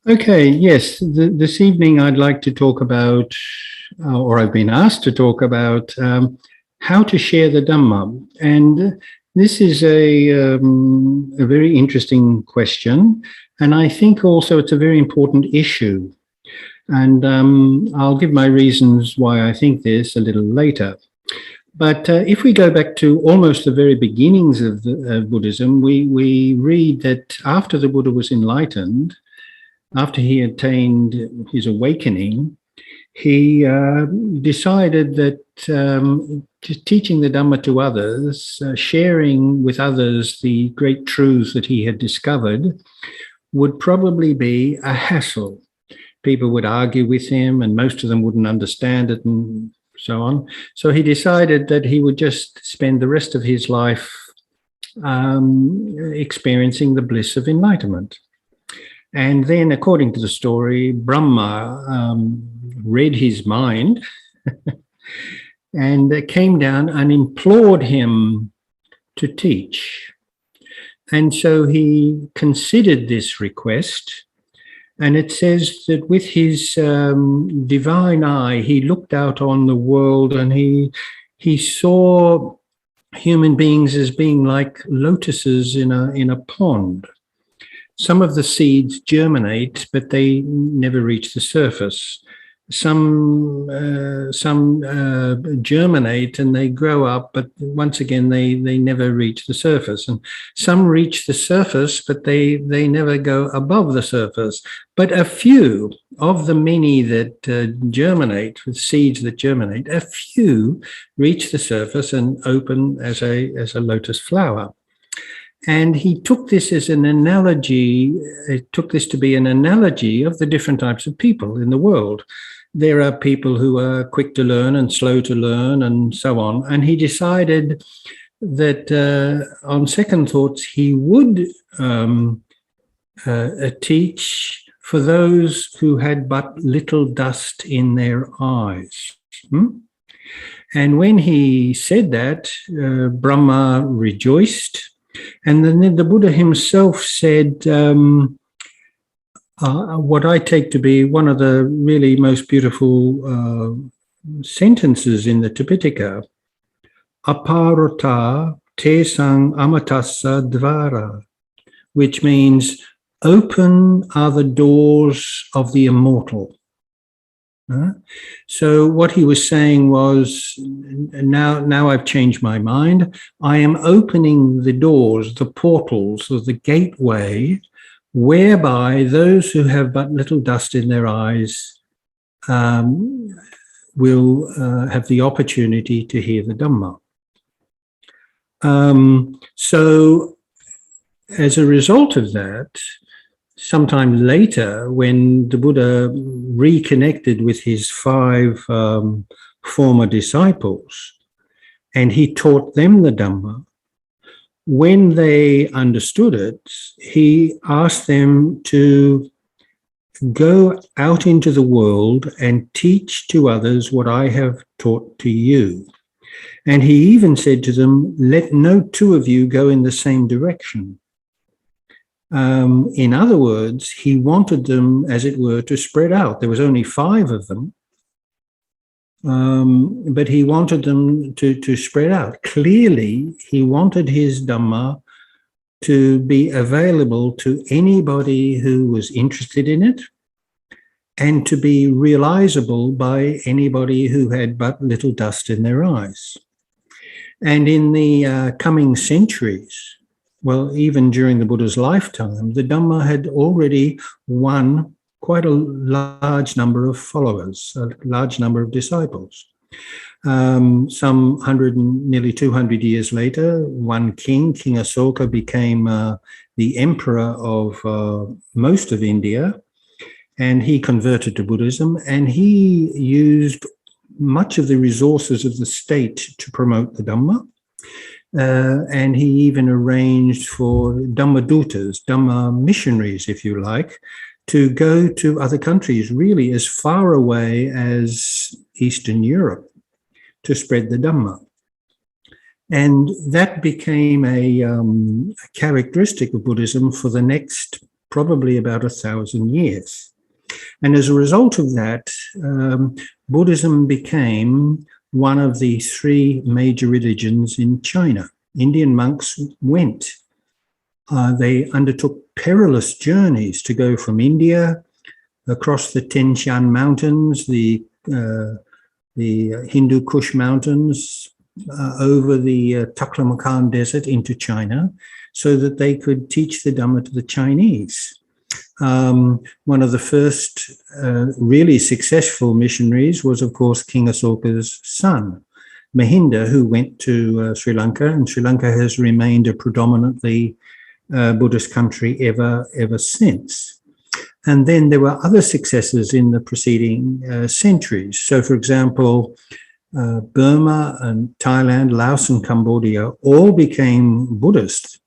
Okay, yes. This evening I'd like to talk about, or I've been asked to talk about, how to share the Dhamma. And this is a very interesting question. And I think also it's a very important issue. And I'll give my reasons why I think this a little later. But if we go back to almost the very beginnings of Buddhism, we read that after the Buddha was enlightened, after he attained his awakening, he decided that teaching the Dhamma to others, sharing with others the great truths that he had discovered, would probably be a hassle. People would argue with him, and most of them wouldn't understand it, and so on. So he decided that he would just spend the rest of his life experiencing the bliss of enlightenment. And then, according to the story, Brahma read his mind and came down and implored him to teach. And so he considered this request. And it says that with his divine eye, he looked out on the world and he saw human beings as being like lotuses in a pond. Some of the seeds germinate, but they never reach the surface. Some germinate and they grow up, but once again, they never reach the surface. And some reach the surface, but they never go above the surface. But a few of the many that germinate, with seeds that germinate, a few reach the surface and open as a lotus flower. And he took this as an analogy, took this to be an analogy of the different types of people in the world. There are people who are quick to learn and slow to learn and so on. And he decided that on second thoughts, he would teach for those who had but little dust in their eyes. And when he said that, Brahma rejoiced. And then the Buddha himself said what I take to be one of the really most beautiful sentences in the Tipitaka, aparota te sang amatassa dvara, which means open are the doors of the immortal. So what he was saying was, now I've changed my mind. I am opening the doors, the portals, or the gateway, whereby those who have but little dust in their eyes will have the opportunity to hear the Dhamma. So as a result of that, sometime later, when the Buddha reconnected with his 5 former disciples, and he taught them the Dhamma, when they understood it, he asked them to go out into the world and teach to others what I have taught to you. And he even said to them, let no 2 of you go in the same direction. In other words, he wanted them, as it were, to spread out. There was only 5 of them, but he wanted them to spread out. Clearly, he wanted his Dhamma to be available to anybody who was interested in it and to be realizable by anybody who had but little dust in their eyes. And in the coming centuries, well, even during the Buddha's lifetime, the Dhamma had already won quite a large number of followers, a large number of disciples. Some 100 and nearly 200 years later, one king, King Asoka, became the emperor of most of India, and he converted to Buddhism, and he used much of the resources of the state to promote the Dhamma. And he even arranged for Dhammadutas, Dhamma missionaries, if you like, to go to other countries, really as far away as Eastern Europe, to spread the Dhamma. And that became a characteristic of Buddhism for the next probably about 1,000 years. And as a result of that, Buddhism became one of the three major religions in China. Indian monks went. They undertook perilous journeys to go from India across the Tian Shan Mountains, the Hindu Kush Mountains, over the Taklamakan Desert into China, so that they could teach the Dhamma to the Chinese. One of the first really successful missionaries was, of course, King Asoka's son, Mahinda, who went to Sri Lanka, and Sri Lanka has remained a predominantly Buddhist country ever since. And then there were other successes in the preceding centuries. So, for example, Burma and Thailand, Laos and Cambodia all became Buddhist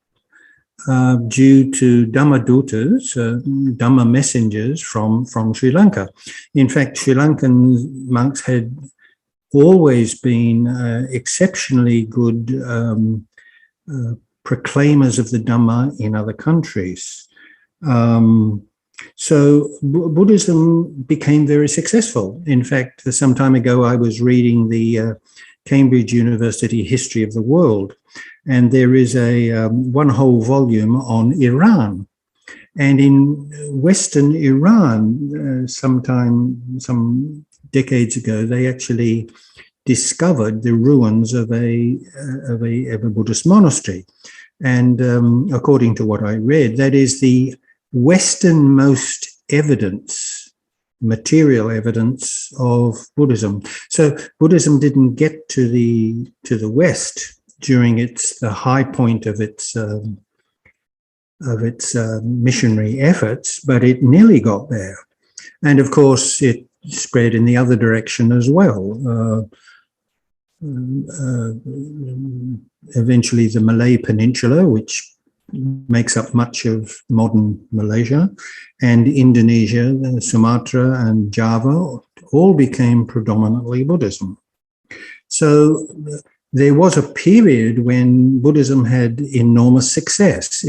due to Dhamma dutas, Dhamma messengers from Sri Lanka. In fact, Sri Lankan monks had always been exceptionally good proclaimers of the Dhamma in other countries. So Buddhism became very successful. In fact, some time ago, I was reading the Cambridge University History of the World, and there is a one whole volume on Iran. And in Western Iran, some decades ago, they actually discovered the ruins of a Buddhist monastery. And according to what I read, that is the westernmost evidence, material evidence of Buddhism. So Buddhism didn't get to the West during the high point of its missionary efforts, but it nearly got there. And of course, it spread in the other direction as well. Eventually, the Malay Peninsula, which makes up much of modern Malaysia, and Indonesia, Sumatra and Java all became predominantly Buddhism. So there was a period when Buddhism had enormous success.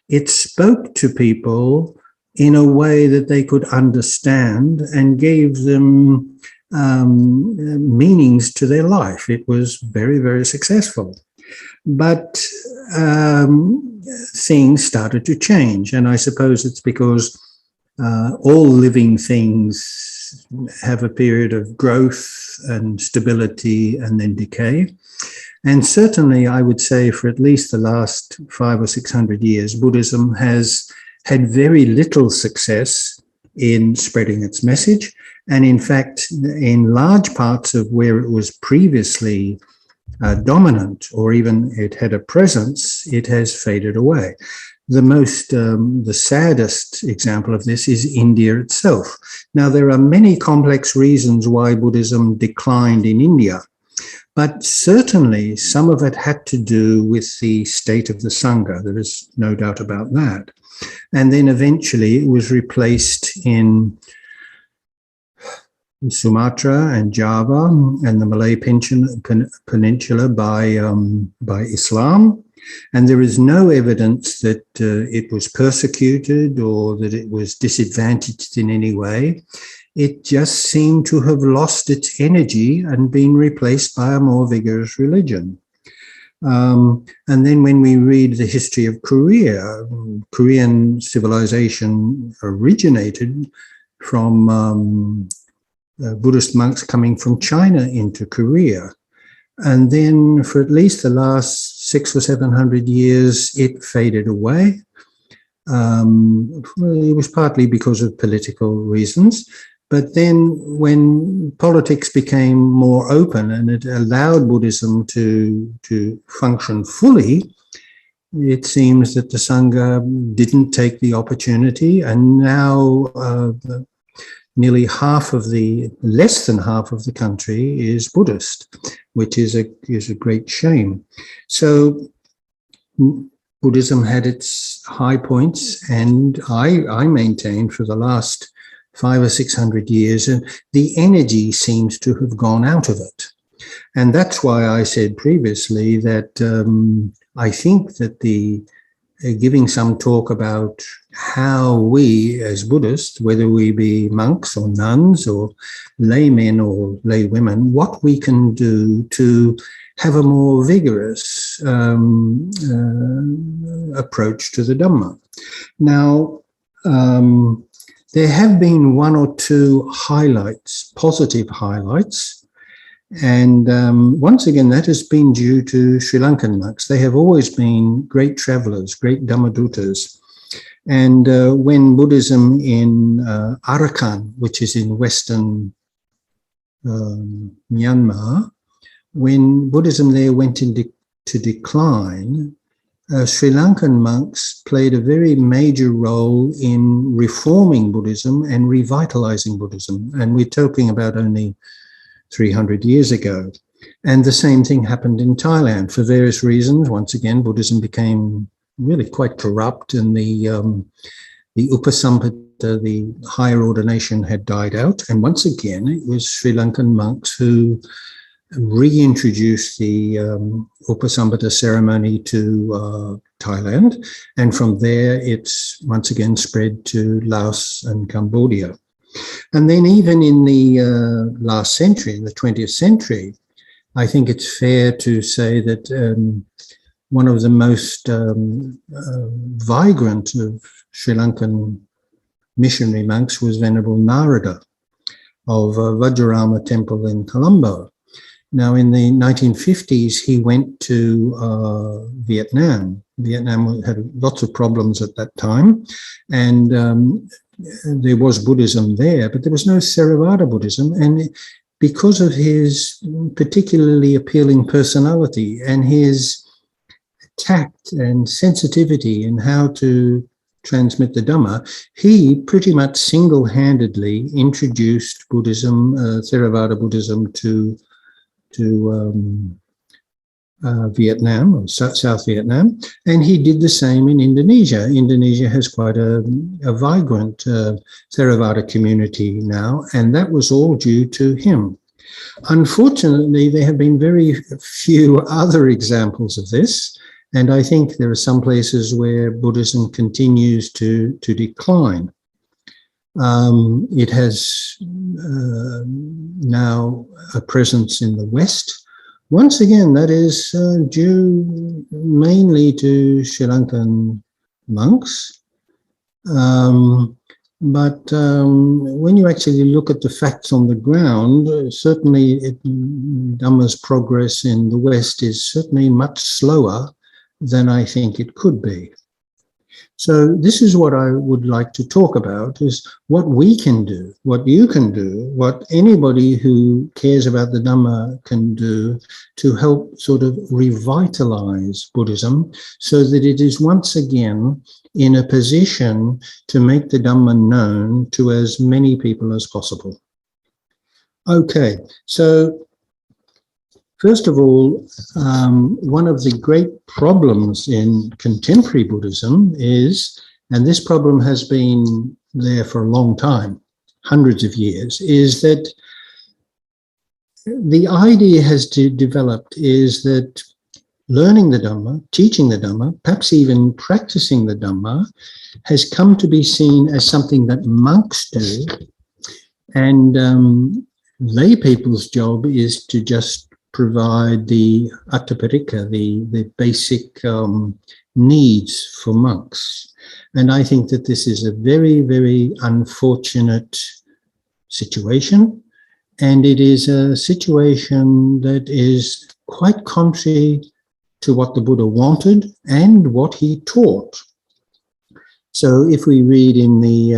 It spoke to people in a way that they could understand and gave them meanings to their life. It was very, very successful. But things started to change, and I suppose it's because all living things have a period of growth and stability and then decay. And certainly, I would say for at least the last 500 or 600 years, Buddhism has had very little success in spreading its message. And in fact, in large parts of where it was previously dominant, or even it had a presence, it has faded away. The saddest example of this is India itself. Now, there are many complex reasons why Buddhism declined in India, but certainly some of it had to do with the state of the Sangha. There is no doubt about that. And then eventually it was replaced in Sumatra and Java and the Malay Peninsula by Islam. And there is no evidence that it was persecuted or that it was disadvantaged in any way. It just seemed to have lost its energy and been replaced by a more vigorous religion. And then when we read the history of Korea, Korean civilization originated from Buddhist monks coming from China into Korea. And then for at least the last 600 or 700 years, it faded away. It was partly because of political reasons. But then when politics became more open and it allowed Buddhism to function fully, it seems that the Sangha didn't take the opportunity, and now nearly less than half of the country is Buddhist, which is a great shame. So Buddhism had its high points, and I maintain for the last 500 or 600 years, and the energy seems to have gone out of it. And that's why I said previously that I think that giving some talk about how we as Buddhists, whether we be monks or nuns or laymen or laywomen, what we can do to have a more vigorous approach to the Dhamma. Now, there have been one or two highlights, positive highlights, and once again, that has been due to Sri Lankan monks. They have always been great travelers, great Dhammadutas. And when Buddhism in Arahants, which is in Western Myanmar, when Buddhism there went into decline, Sri Lankan monks played a very major role in reforming Buddhism and revitalizing Buddhism. And we're talking about only 300 years ago. And the same thing happened in Thailand for various reasons. Once again, Buddhism became really quite corrupt, and the Upasampada, the higher ordination, had died out. And once again, it was Sri Lankan monks who reintroduced the Upasampada ceremony to Thailand. And from there, it's once again spread to Laos and Cambodia. And then even in the last century, in the 20th century, I think it's fair to say that one of the most vibrant of Sri Lankan missionary monks was Venerable Narada of Vajrayana Temple in Colombo. Now, in the 1950s, he went to Vietnam. Vietnam had lots of problems at that time, and there was Buddhism there, but there was no Theravada Buddhism. And because of his particularly appealing personality and his tact and sensitivity in how to transmit the Dhamma, he pretty much single-handedly introduced Buddhism, Theravada Buddhism to Vietnam, or South Vietnam, and he did the same in Indonesia. Indonesia has quite a vibrant Theravada community now, and that was all due to him. Unfortunately, there have been very few other examples of this, and I think there are some places where Buddhism continues to decline. It has now a presence in the West. Once again, that is due mainly to Sri Lankan monks. But when you actually look at the facts on the ground, certainly Dhamma's progress in the West is certainly much slower than I think it could be. So this is what I would like to talk about, is what we can do, what you can do, what anybody who cares about the Dhamma can do to help sort of revitalize Buddhism so that it is once again in a position to make the Dhamma known to as many people as possible. Okay, so first of all, one of the great problems in contemporary Buddhism is, and this problem has been there for a long time, hundreds of years, is that the idea has developed is that learning the Dhamma, teaching the Dhamma, perhaps even practicing the Dhamma, has come to be seen as something that monks do, and lay people's job is to just provide the attaparika, the basic needs for monks. And I think that this is a very, very unfortunate situation. And it is a situation that is quite contrary to what the Buddha wanted and what he taught. So if we read in the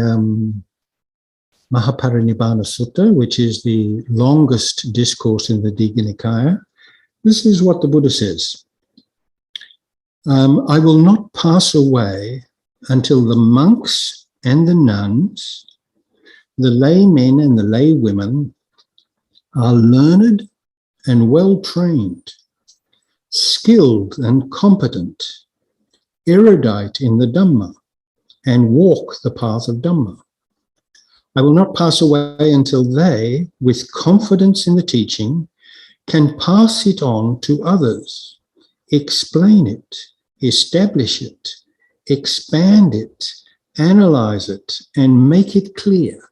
Mahaparinibbana Sutta, which is the longest discourse in the Digha Nikaya, this is what the Buddha says. I will not pass away until the monks and the nuns, the laymen and the laywomen are learned and well-trained, skilled and competent, erudite in the Dhamma, and walk the path of Dhamma. I will not pass away until they, with confidence in the teaching, can pass it on to others, explain it, establish it, expand it, analyze it, and make it clear.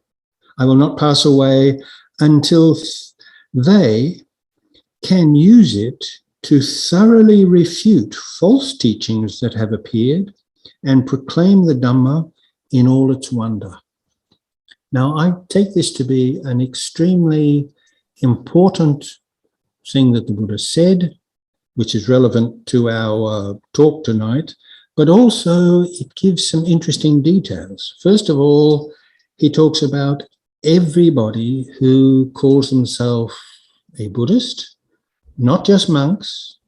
I will not pass away until they can use it to thoroughly refute false teachings that have appeared and proclaim the Dhamma in all its wonder. Now, I take this to be an extremely important thing that the Buddha said, which is relevant to our talk tonight, but also it gives some interesting details. First of all, he talks about everybody who calls themselves a Buddhist, not just monks,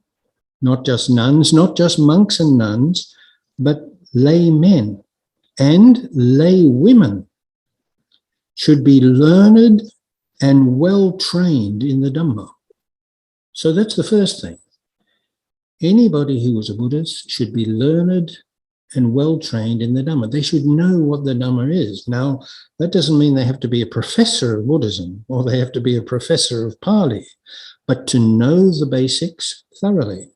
not just nuns, not just monks and nuns, but laymen and lay women should be learned and well trained in the Dhamma. So that's the first thing. Anybody who was a Buddhist should be learned and well trained in the Dhamma. They should know what the Dhamma is. Now, that doesn't mean they have to be a professor of Buddhism or they have to be a professor of Pali, but to know the basics thoroughly.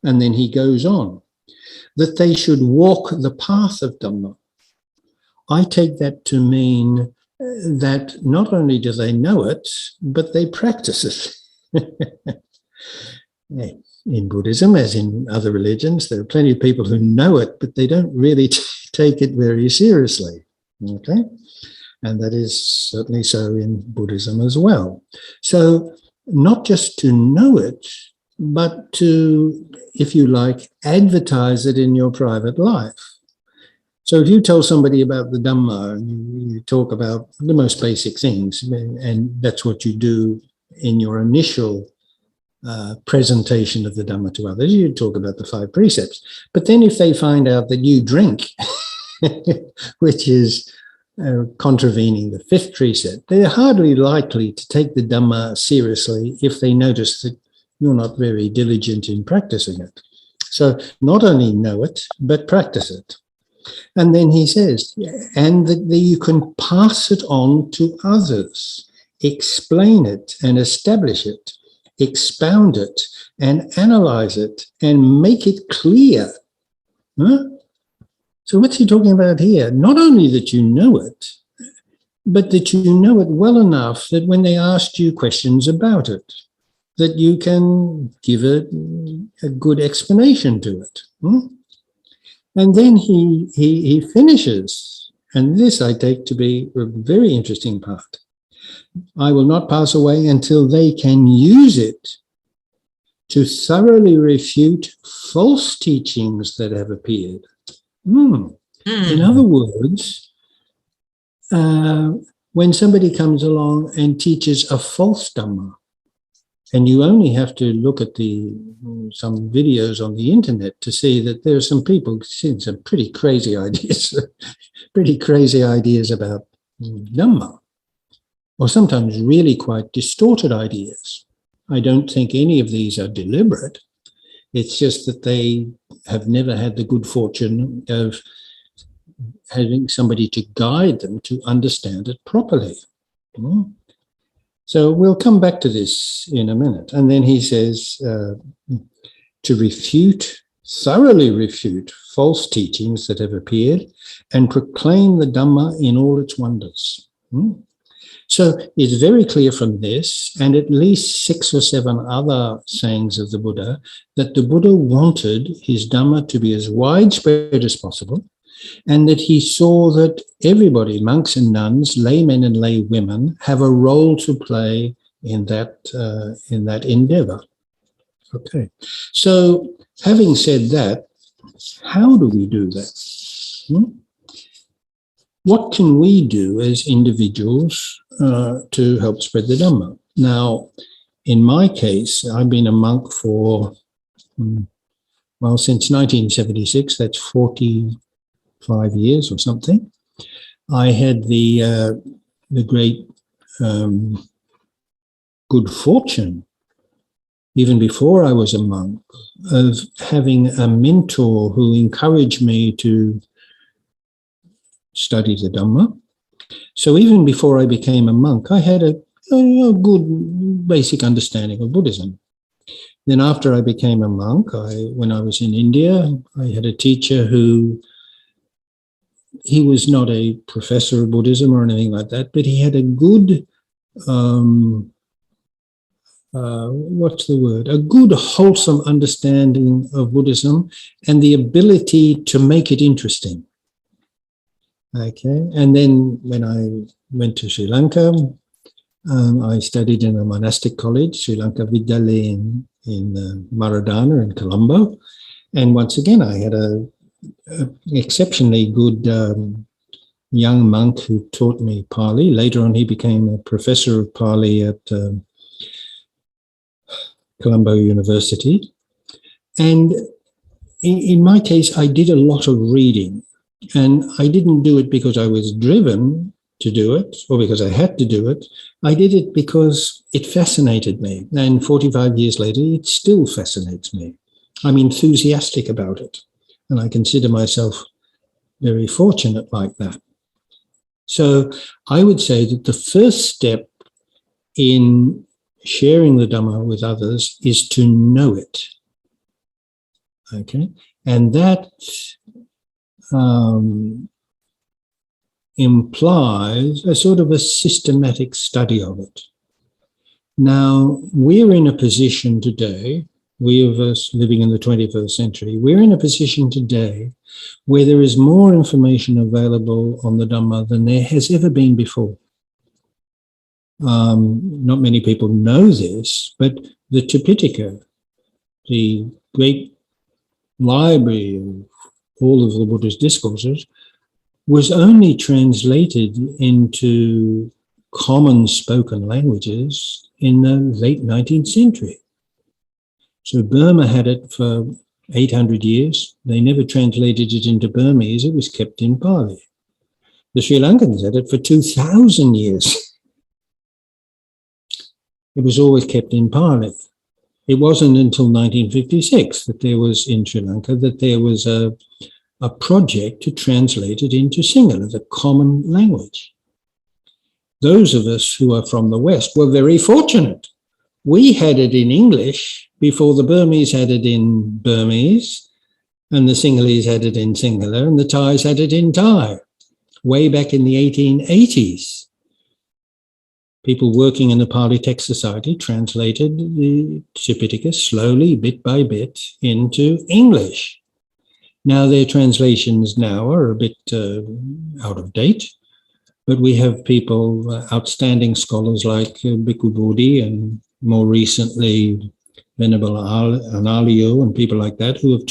And then he goes on, that they should walk the path of Dhamma. I take that to mean that not only do they know it, but they practice it. In Buddhism, as in other religions, there are plenty of people who know it, but they don't really take it very seriously. Okay? And that is certainly so in Buddhism as well. So not just to know it, but to, if you like, advertise it in your private life. So if you tell somebody about the Dhamma, and you talk about the most basic things, and that's what you do in your initial presentation of the Dhamma to others, you talk about the 5 precepts. But then if they find out that you drink, which is contravening the 5th precept, they're hardly likely to take the Dhamma seriously if they notice that you're not very diligent in practicing it. So not only know it, but practice it. And then he says, and that you can pass it on to others, explain it and establish it, expound it and analyze it and make it clear. Huh? So what's he talking about here? Not only that you know it, but that you know it well enough that when they ask you questions about it, that you can give a good explanation to it. And then he finishes, and this I take to be a very interesting part. I will not pass away until they can use it to thoroughly refute false teachings that have appeared. In other words, when somebody comes along and teaches a false Dhamma, and you only have to look at some videos on the internet to see that there are some people seeing some pretty crazy ideas, about Dhamma, or sometimes really quite distorted ideas. I don't think any of these are deliberate. It's just that they have never had the good fortune of having somebody to guide them to understand it properly. So we'll come back to this in a minute. And then he says to thoroughly refute false teachings that have appeared and proclaim the Dhamma in all its wonders. So it's very clear from this, and at least 6 or 7 other sayings of the Buddha, that the Buddha wanted his Dhamma to be as widespread as possible, and that he saw that everybody, monks and nuns, laymen and lay women, have a role to play in that endeavor. Okay, so having said that, how do we do that? What can we do as individuals to help spread the Dhamma? Now, in my case, I've been a monk for, since 1976, that's 45 years or something. I had the great good fortune, even before I was a monk, of having a mentor who encouraged me to study the Dhamma. So even before I became a monk, I had a good basic understanding of Buddhism. Then after I became a monk, when I was in India, I had a teacher who he was not a professor of Buddhism or anything like that, but he had a good, a good wholesome understanding of Buddhism and the ability to make it interesting. Okay, and then when I went to Sri Lanka, I studied in a monastic college, Sri Lanka Vidyalaya in Maradana in Colombo. And once again, I had an exceptionally good young monk who taught me Pali. Later on, he became a professor of Pali at Colombo University. And in my case, I did a lot of reading. And I didn't do it because I was driven to do it or because I had to do it. I did it because it fascinated me. And 45 years later, it still fascinates me. I'm enthusiastic about it. And I consider myself very fortunate like that. So I would say that the first step in sharing the Dhamma with others is to know it. Okay? And that implies a sort of a systematic study of it. Now, we're in a position today, we of us living in the 21st century, we're in a position today where there is more information available on the Dhamma than there has ever been before. Not many people know this, but the Tipitaka, the great library of all of the Buddhist discourses, was only translated into common spoken languages in the late 19th century. So Burma had it for 800 years. They never translated it into Burmese. It was kept in Pali. The Sri Lankans had it for 2,000 years. It was always kept in Pali. It wasn't until 1956 that there was, in Sri Lanka, that there was a project to translate it into Sinhala, the common language. Those of us who are from the West were very fortunate. We had it in English before the Burmese had it in Burmese, and the Sinhalese had it in Sinhala, and the Thais had it in Thai, way back in the 1880s. People working in the Pali Text Society translated the Tipitaka slowly, bit by bit, into English. Now their translations now are a bit out of date, but we have people, outstanding scholars like Bhikkhu Bodhi and more recently Venerable Analayo and people like that who have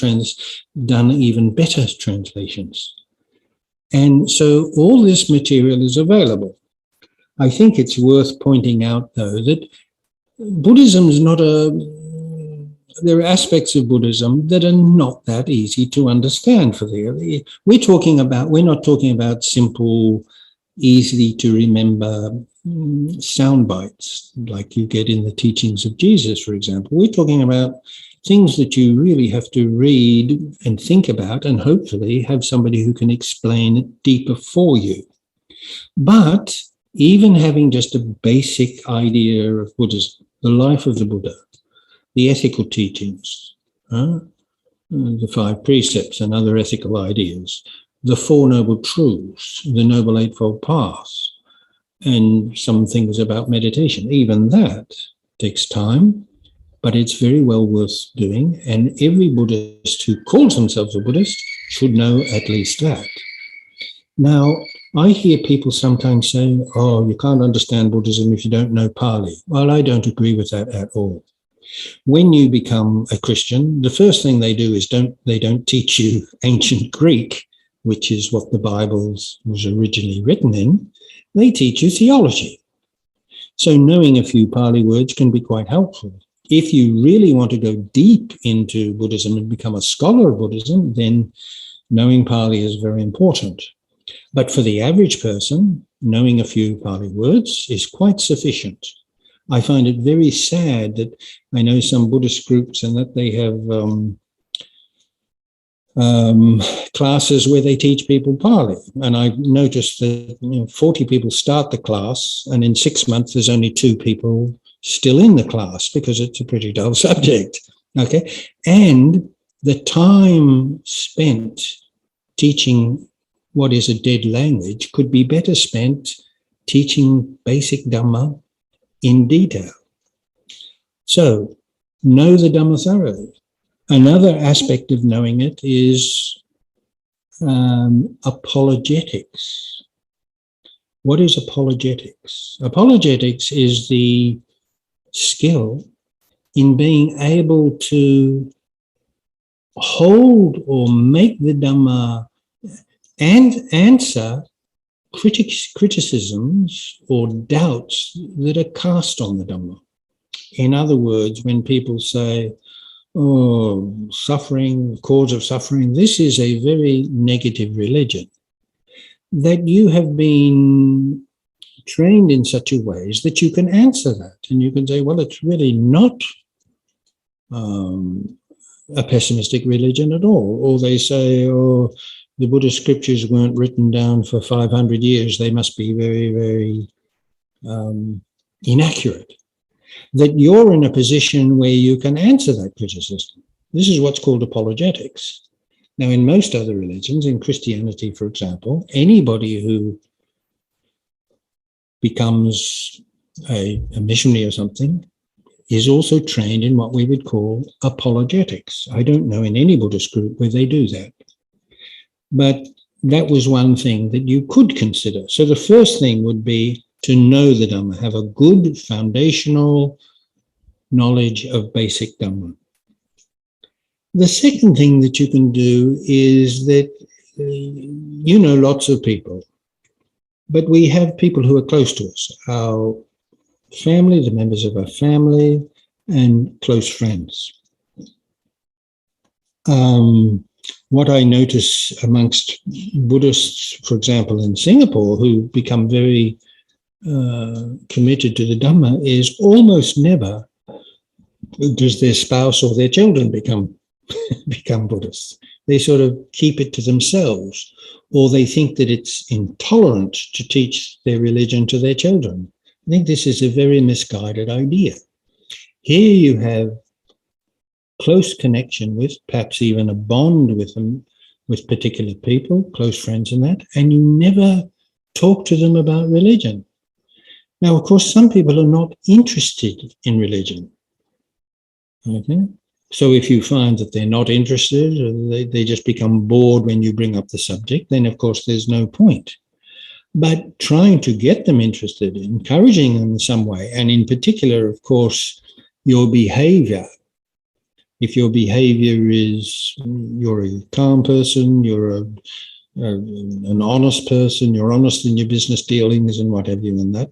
done even better translations. And so all this material is available. I think it's worth pointing out, though, that Buddhism is not there are aspects of Buddhism that are not that easy to understand for the. We're not talking about simple, easy to remember sound bites like you get in the teachings of Jesus, for example. We're talking about things that you really have to read and think about and hopefully have somebody who can explain it deeper for you. But even having just a basic idea of Buddhism, the life of the Buddha, the ethical teachings, the 5 precepts and other ethical ideas, the 4 noble truths, the noble eightfold path, and some things about meditation. Even that takes time, but it's very well worth doing. And every Buddhist who calls themselves a Buddhist should know at least that. Now, I hear people sometimes saying, oh, you can't understand Buddhism if you don't know Pali. Well, I don't agree with that at all. When you become a Christian, the first thing they do is they don't teach you ancient Greek, which is what the Bible was originally written in. They teach you theology. So knowing a few Pali words can be quite helpful. If you really want to go deep into Buddhism and become a scholar of Buddhism, then knowing Pali is very important. But for the average person, knowing a few Pali words is quite sufficient. I find it very sad that I know some Buddhist groups and that they have classes where they teach people Pali. And I've noticed that 40 people start the class and in 6 months there's only 2 people still in the class because it's a pretty dull subject. Okay, and the time spent teaching what is a dead language could be better spent teaching basic Dhamma in detail. So, know the Dhamma thoroughly. Another aspect of knowing it is apologetics. What is apologetics? Apologetics is the skill in being able to hold or make the Dhamma and answer criticisms or doubts that are cast on the Dhamma. In other words, when people say, oh, suffering, cause of suffering, this is a very negative religion, that you have been trained in such a ways that you can answer that. And you can say, well, it's really not a pessimistic religion at all. Or they say, oh, the Buddhist scriptures weren't written down for 500 years. They must be very, very inaccurate. That you're in a position where you can answer that criticism. This is what's called apologetics. Now, in most other religions, in Christianity, for example, anybody who becomes a missionary or something is also trained in what we would call apologetics. I don't know in any Buddhist group where they do that. But that was one thing that you could consider. So the first thing would be to know the Dhamma, have a good foundational knowledge of basic Dhamma. The second thing that you can do is that you know lots of people, but we have people who are close to us, our family, the members of our family, and close friends. What I notice amongst Buddhists, for example, in Singapore, who become very committed to the Dhamma, is almost never does their spouse or their children become Buddhists. They sort of keep it to themselves, or they think that it's intolerant to teach their religion to their children. I think this is a very misguided idea. Here you have close connection with, perhaps even a bond with them, with particular people, close friends and that, and you never talk to them about religion. Now, of course, some people are not interested in religion. Okay? So if you find that they're not interested, or they just become bored when you bring up the subject, then of course there's no point. But trying to get them interested, encouraging them in some way, and in particular, of course, your behavior. If your behavior is you're a calm person, you're an honest person, you're honest in your business dealings and what have you and that,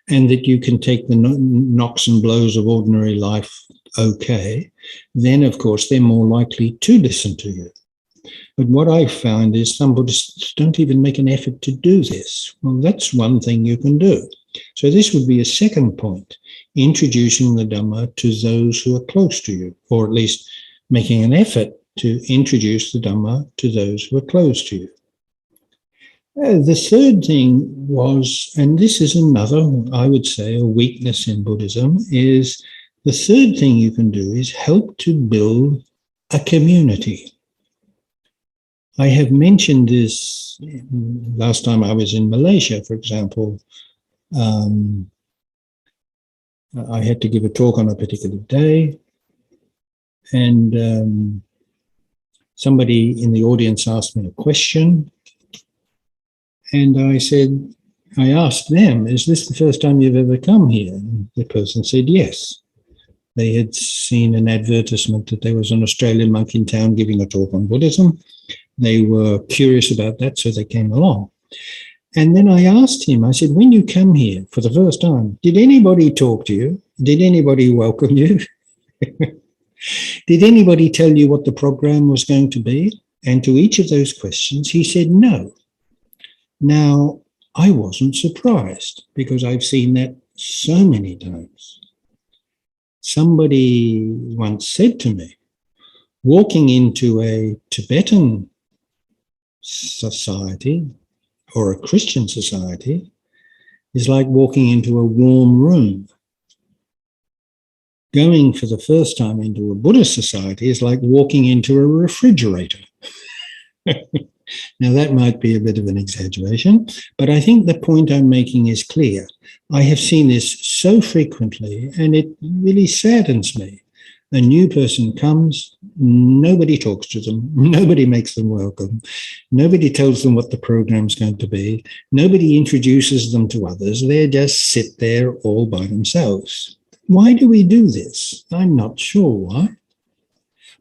and that you can take the knocks and blows of ordinary life okay, then of course they're more likely to listen to you. But what I find is some Buddhists don't even make an effort to do this. Well, that's one thing you can do. So this would be a second point, introducing the Dhamma to those who are close to you, or at least making an effort to introduce the Dhamma to those who are close to you. The third thing was, and this is another, I would say, a weakness in Buddhism, is the third thing you can do is help to build a community. I have mentioned this last time I was in Malaysia, for example. I had to give a talk on a particular day, and somebody in the audience asked me a question, and I asked them, is this the first time you've ever come here? And the person said yes. They had seen an advertisement that there was an Australian monk in town giving a talk on Buddhism. They were curious about that, so they came along. And then I asked him, I said, when you come here for the first time, did anybody talk to you? Did anybody welcome you? Did anybody tell you what the program was going to be? And to each of those questions, he said no. Now, I wasn't surprised because I've seen that so many times. Somebody once said to me, walking into a Tibetan society or a Christian society is like walking into a warm room. Going for the first time into a Buddhist society is like walking into a refrigerator. Now, that might be a bit of an exaggeration, but I think the point I'm making is clear. I have seen this so frequently, and it really saddens me. A new person comes, nobody talks to them, nobody makes them welcome, nobody tells them what the program's going to be, nobody introduces them to others, they just sit there all by themselves. Why do we do this? I'm not sure why.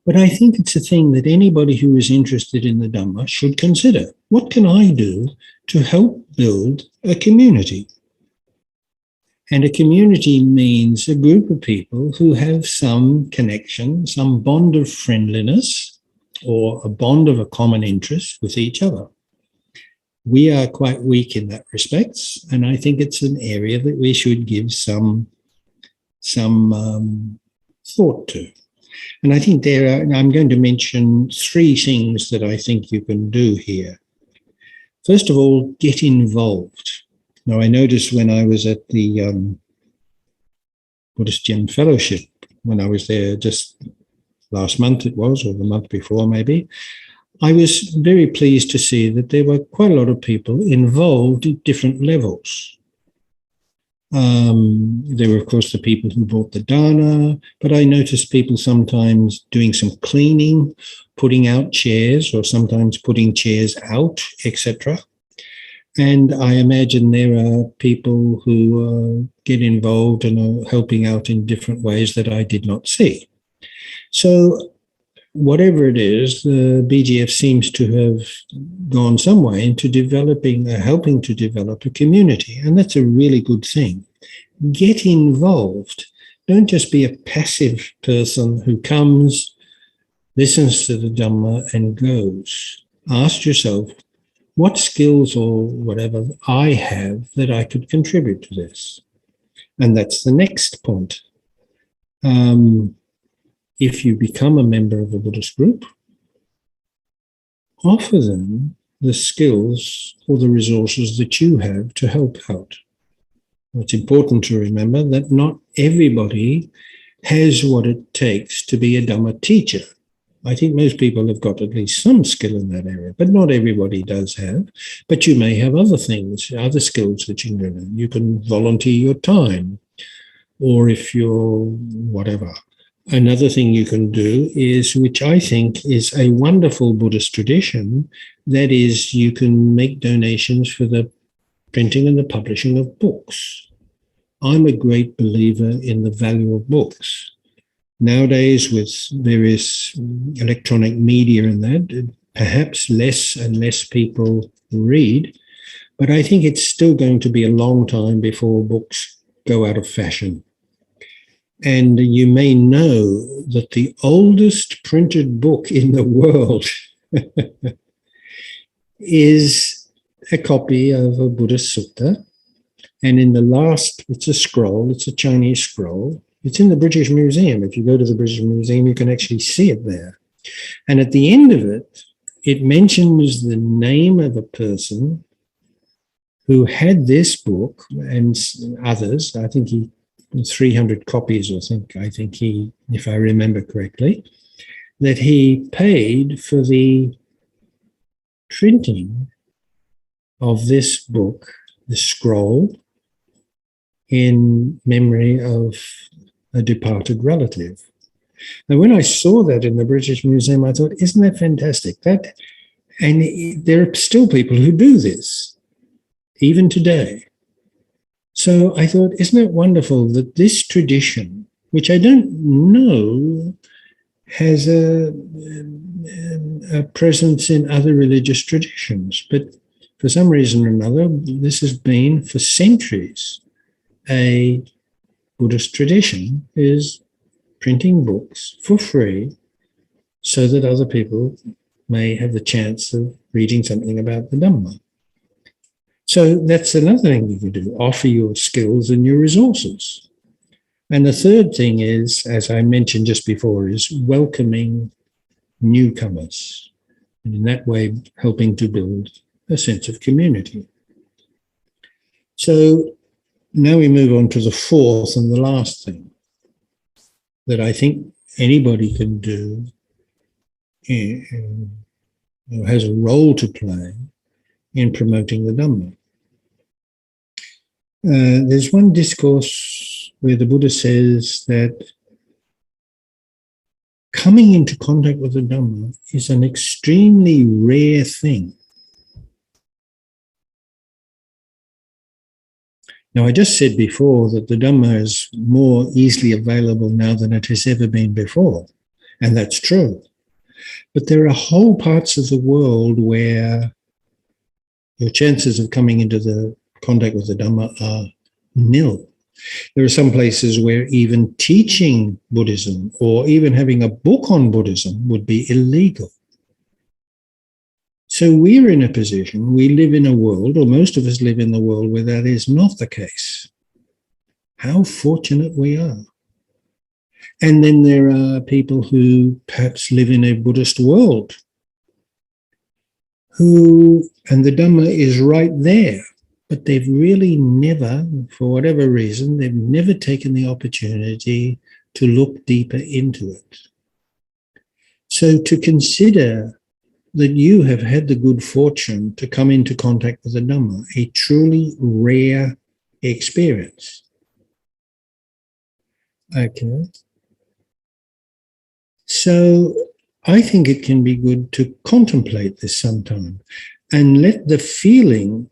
But I think it's a thing that anybody who is interested in the Dhamma should consider. What can I do to help build a community? And a community means a group of people who have some connection, some bond of friendliness, or a bond of a common interest with each other. We are quite weak in that respect, and I think it's an area that we should give some thought to. And I think I'm going to mention 3 things that I think you can do here. First of all, get involved. Now, I noticed when I was at the Buddhist Gem Fellowship, when I was there just last month it was, or the month before maybe, I was very pleased to see that there were quite a lot of people involved at different levels. There were, of course, the people who brought the dana, but I noticed people sometimes doing some cleaning, putting out chairs, or sometimes putting chairs out, etc. And I imagine there are people who get involved and are helping out in different ways that I did not see. So whatever it is, the BGF seems to have gone some way into helping to develop a community. And that's a really good thing. Get involved. Don't just be a passive person who comes, listens to the Dhamma and goes. Ask yourself, what skills or whatever I have that I could contribute to this? And that's the next point. If you become a member of a Buddhist group, offer them the skills or the resources that you have to help out. It's important to remember that not everybody has what it takes to be a Dhamma teacher. I think most people have got at least some skill in that area, but not everybody does have. But you may have other things, other skills that you can do. You can volunteer your time, or if you're whatever. Another thing you can do is, which I think is a wonderful Buddhist tradition, that is, you can make donations for the printing and the publishing of books. I'm a great believer in the value of books. Nowadays, with various electronic media and that, perhaps less and less people read, but I think it's still going to be a long time before books go out of fashion. And you may know that the oldest printed book in the world is a copy of a Buddhist sutta. And in the last, it's a scroll, it's a Chinese scroll. It's in the British Museum. If you go to the British Museum, you can actually see it there. And at the end of it, it mentions the name of a person who had this book and others. I think 300 copies, I think he, if I remember correctly, that he paid for the printing of this book, the scroll, in memory of a departed relative. Now, when I saw that in the British Museum, I thought, isn't that fantastic? And there are still people who do this, even today. So I thought, isn't it wonderful that this tradition, which I don't know has a presence in other religious traditions, but for some reason or another, this has been for centuries a Buddhist tradition, is printing books for free so that other people may have the chance of reading something about the Dhamma. So that's another thing you can do, offer your skills and your resources. And the third thing is, as I mentioned just before, is welcoming newcomers, and in that way helping to build a sense of community. So now we move on to the fourth and the last thing that I think anybody can do or has a role to play in promoting the Dhamma. There's one discourse where the Buddha says that coming into contact with the Dhamma is an extremely rare thing. Now, I just said before that the Dhamma is more easily available now than it has ever been before, and that's true. But there are whole parts of the world where your chances of coming into the contact with the Dhamma are nil. There are some places where even teaching Buddhism or even having a book on Buddhism would be illegal. So we're in a position, we live in a world, or most of us live in the world where that is not the case. How fortunate we are. And then there are people who perhaps live in a Buddhist world and the Dhamma is right there, but they've really never, for whatever reason, they've never taken the opportunity to look deeper into it. So to consider that you have had the good fortune to come into contact with the Dhamma, a truly rare experience. Okay. So I think it can be good to contemplate this sometime and let the feeling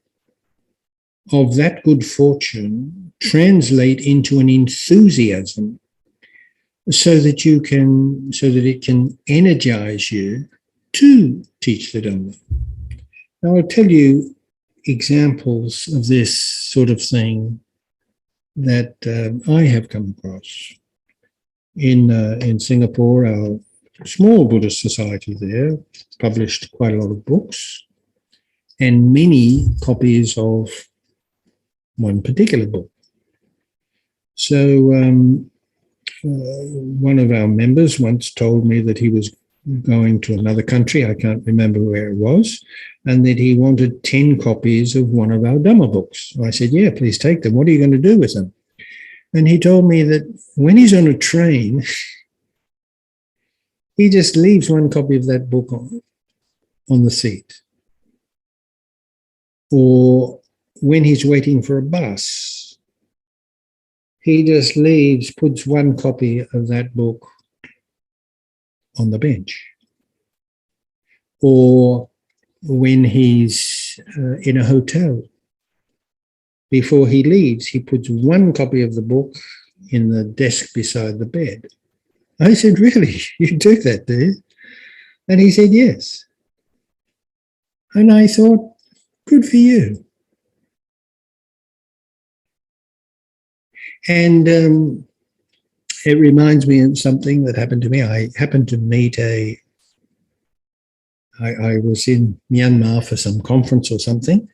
of that good fortune translate into an enthusiasm so that it can energize you to teach the Dhamma. Now, I'll tell you examples of this sort of thing that I have come across. In Singapore, our small Buddhist society there published quite a lot of books and many copies of one particular book. So one of our members once told me that he was going to another country, I can't remember where it was, and that he wanted 10 copies of one of our Dhamma books. I said, yeah, please take them. What are you going to do with them? And he told me that when he's on a train, he just leaves one copy of that book on the seat. Or when he's waiting for a bus, he just puts one copy of that book on the bench. Or when he's in a hotel, before he leaves, he puts one copy of the book in the desk beside the bed. I said, really? You do that, do you? And he said, yes. And I thought, good for you. And it reminds me of something that happened to me. I happened to meet I was in Myanmar for some conference or something,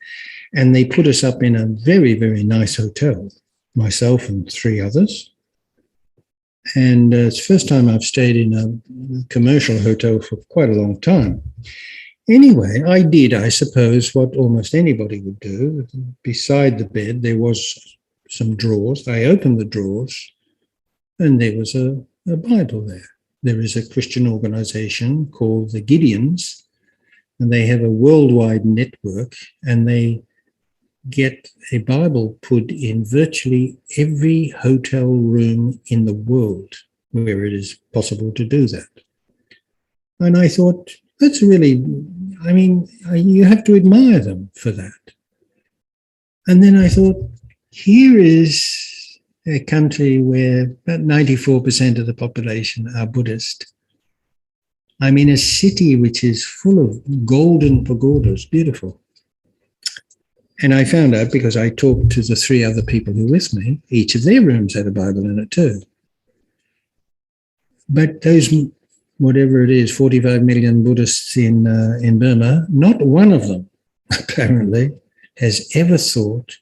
and they put us up in a very, very nice hotel, myself and 3 others. And it's the first time I've stayed in a commercial hotel for quite a long time. Anyway, I did, I suppose, what almost anybody would do. Beside the bed, there was some drawers. I opened the drawers, and there was a Bible there. There is a Christian organization called the Gideons, and they have a worldwide network, and they get a Bible put in virtually every hotel room in the world where it is possible to do that. And I thought, that's really, you have to admire them for that. And then I thought, here is a country where about 94% of the population are Buddhist. I'm in a city which is full of golden pagodas, beautiful. And I found out because I talked to the 3 other people who were with me, each of their rooms had a Bible in it too. But those, whatever it is, 45 million Buddhists in Burma, not one of them, apparently, has ever thought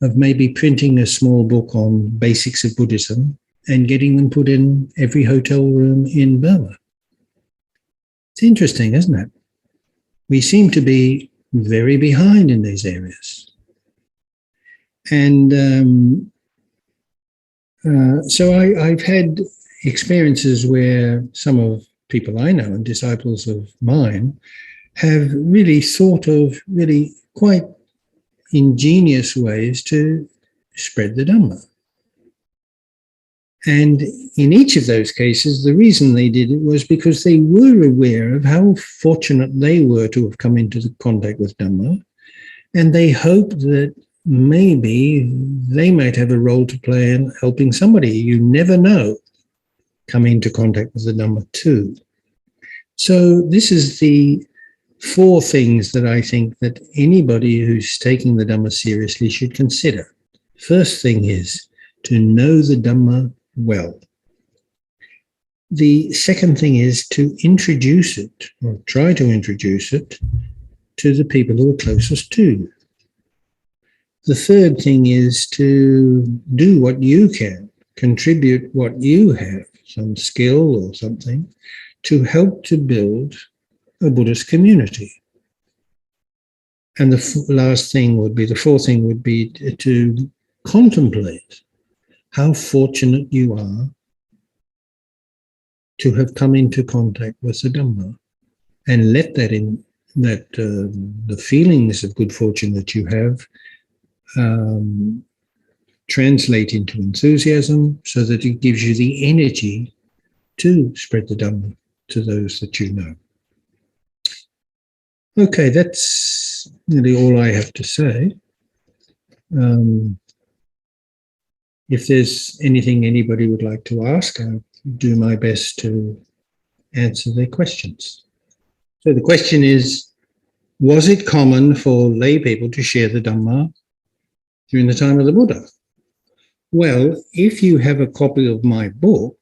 of maybe printing a small book on basics of Buddhism and getting them put in every hotel room in Burma. It's interesting, isn't it? We seem to be very behind in these areas. And so I've had experiences where some of people I know and disciples of mine have really thought of really quite ingenious ways to spread the Dhamma. And in each of those cases, the reason they did it was because they were aware of how fortunate they were to have come into contact with Dhamma, and they hoped that maybe they might have a role to play in helping somebody you never know come into contact with the Dhamma too. So this is the 4 things that I think that anybody who's taking the Dhamma seriously should consider. First thing is to know the Dhamma well. The second thing is to introduce it, or try to introduce it, to the people who are closest to you. The third thing is to do what you can, contribute what you have, some skill or something, to help to build a Buddhist community. And the last thing would be, the fourth thing would be to contemplate how fortunate you are to have come into contact with the Dhamma, and let that in, that the feelings of good fortune that you have translate into enthusiasm, so that it gives you the energy to spread the Dhamma to those that you know. Okay, that's really all I have to say. If there's anything anybody would like to ask, I'll do my best to answer their questions. So the question is, was it common for lay people to share the Dhamma during the time of the Buddha? Well, if you have a copy of my book,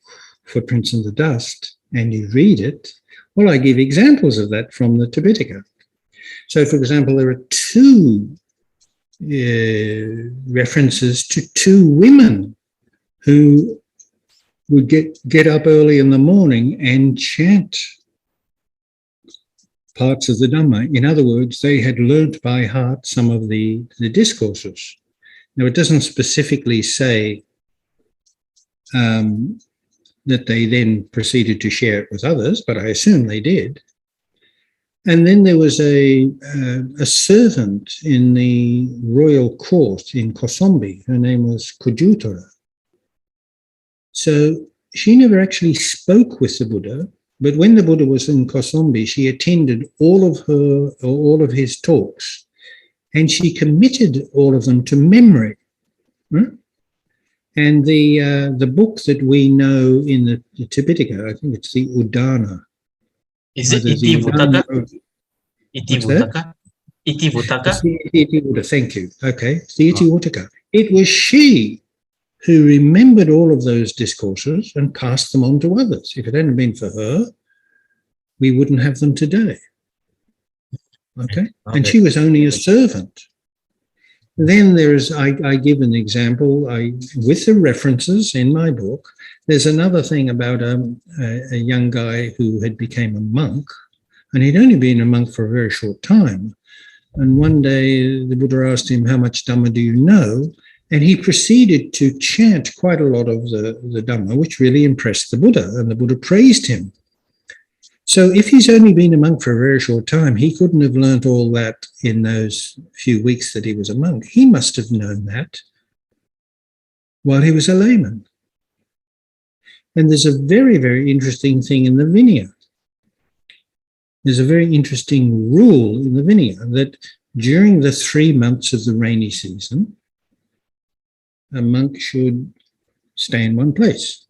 Footprints in the Dust, and you read it, well, I give examples of that from the Dhammika. So, for example, there are 2 references to 2 women who would get up early in the morning and chant parts of the Dhamma. In other words, they had learnt by heart some of the discourses. Now, it doesn't specifically say that they then proceeded to share it with others, but I assume they did. And then there was a servant in the royal court in Kosombi. Her name was Kujutara. So she never actually spoke with the Buddha, but when the Buddha was in Kosombi, she attended all of his talks, and she committed all of them to memory. And the book that we know in the Dhammika, I think it's the Udana. Is it Iti Vutaka? Iti Vutaka? Iti Vutaka? It's the Iti Vutaka, thank you. Okay, it's the Iti Vutaka. It was she who remembered all of those discourses and passed them on to others. If it hadn't been for her, we wouldn't have them today. Okay? And she was only a servant. Then there's, I give an example, with the references in my book, there's another thing about a young guy who had become a monk, and he'd only been a monk for a very short time. And one day the Buddha asked him, how much Dhamma do you know? And he proceeded to chant quite a lot of the Dhamma, which really impressed the Buddha, and the Buddha praised him. So if he's only been a monk for a very short time, he couldn't have learnt all that in those few weeks that he was a monk. He must have known that while he was a layman. And there's a very, very interesting thing in the Vinaya. There's a very interesting rule in the Vinaya that during the 3 months of the rainy season, a monk should stay in one place.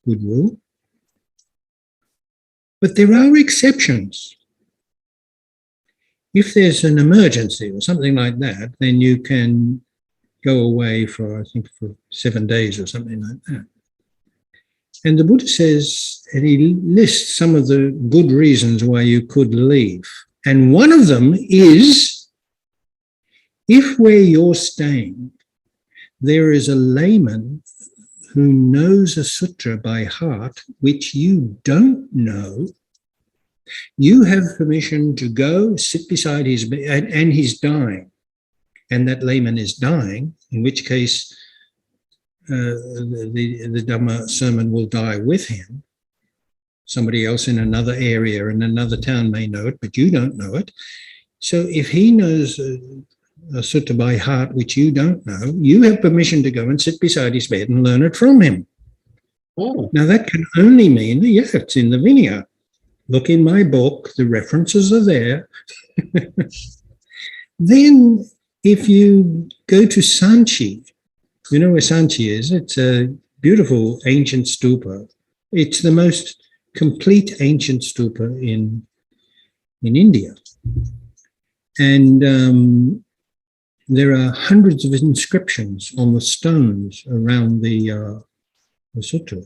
Good rule. But there are exceptions. If there's an emergency or something like that, then you can go away for, I think, for 7 days or something like that. And the Buddha says, and he lists some of the good reasons why you could leave. And one of them is, if where you're staying, there is a layman who knows a sutra by heart, which you don't know, you have permission to go sit beside his bed, and he's dying, and that layman is dying, in which case the Dhamma sermon will die with him. Somebody else in another area in another town may know it, but you don't know it. So if he knows a sutta by heart which you don't know, you have permission to go and sit beside his bed and learn it from him. Oh, Now that can only mean, yeah, it's in the Vinaya. Look in my book, the references are there. Then if you go to Sanchi, you know where Sanchi is? It's a beautiful ancient stupa. It's the most complete ancient stupa in India. And there are hundreds of inscriptions on the stones around the sutra,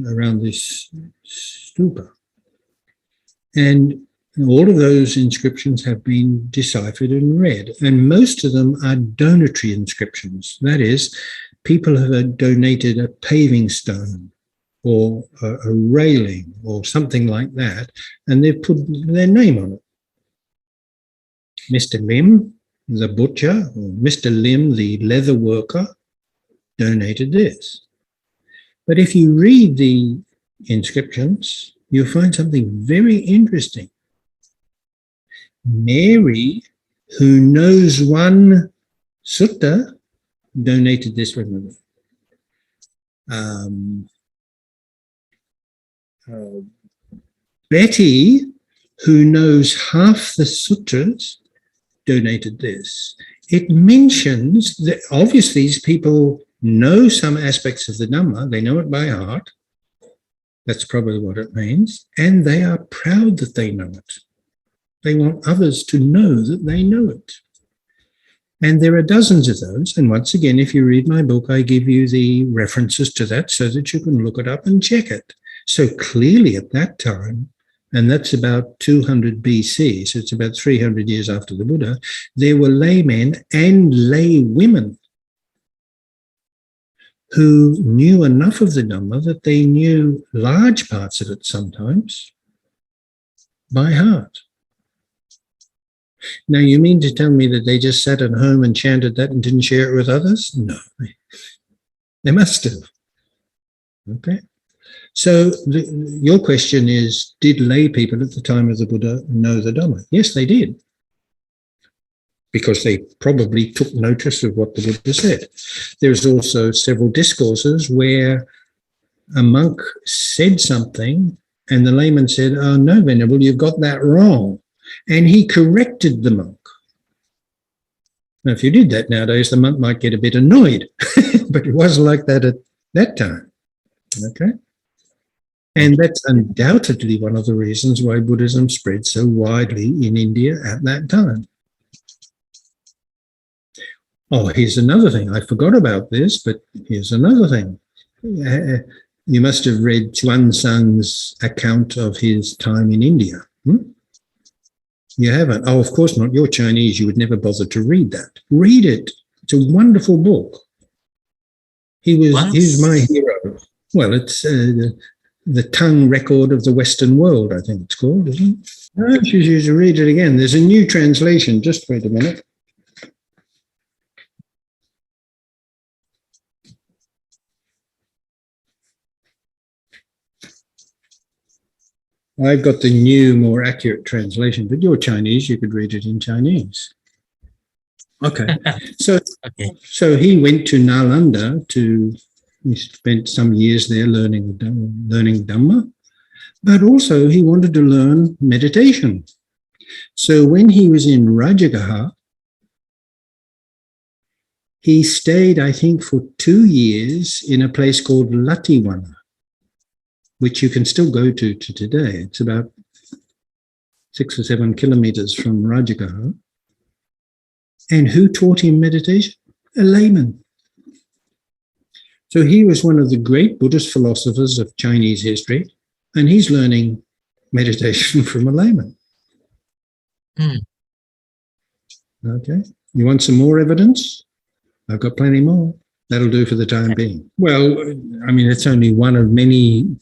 around this stupa. And all of those inscriptions have been deciphered and read, and most of them are donatory inscriptions. That is, people have donated a paving stone or a railing or something like that, and they've put their name on it. Mr. Lim, the butcher, or Mr. Lim, the leather worker, donated this. But if you read the inscriptions, you'll find something very interesting. Mary, who knows one sutta, donated this from Betty, who knows half the sutras, donated this. It mentions that obviously these people know some aspects of the Dhamma, they know it by heart, that's probably what it means, and they are proud that they know it. They want others to know that they know it. And there are dozens of those, and once again, if you read my book, I give you the references to that so that you can look it up and check it. So clearly at that time, and that's about 200 BC, so it's about 300 years after the Buddha, there were laymen and lay women who knew enough of the Dhamma that they knew large parts of it sometimes by heart. Now, you mean to tell me that they just sat at home and chanted that and didn't share it with others? No, they must have. Okay. So your question is, did lay people at the time of the Buddha know the Dhamma? Yes, they did, because they probably took notice of what the Buddha said. There's also several discourses where a monk said something and the layman said, "Oh, no, Venerable, you've got that wrong." And he corrected the monk. Now, if you did that nowadays, the monk might get a bit annoyed, but it wasn't like that at that time. Okay? And that's undoubtedly one of the reasons why Buddhism spread so widely in India at that time. Oh, here's another thing. I forgot about this, but here's another thing. You must have read Xuanzang's account of his time in India. You haven't? Oh, of course not. You're Chinese. You would never bother to read that. Read it. It's a wonderful book. He's my hero. Well, it's the tongue record of the Western world, I think it's called, isn't it? Oh, you should read it again. There's a new translation. Just wait a minute. I've got the new, more accurate translation, but you're Chinese, you could read it in Chinese. Okay. So he went to Nalanda he spent some years there learning Dhamma, but also he wanted to learn meditation. So when he was in Rajagaha, he stayed, I think, for 2 years in a place called Latiwana, which you can still go to today. It's about 6 or 7 kilometers from Rajagaha. And who taught him meditation? A layman. So he was one of the great Buddhist philosophers of Chinese history, and he's learning meditation from a layman. Okay. You want some more evidence? I've got plenty more. That'll do for the time being. Well, I mean, it's only one of many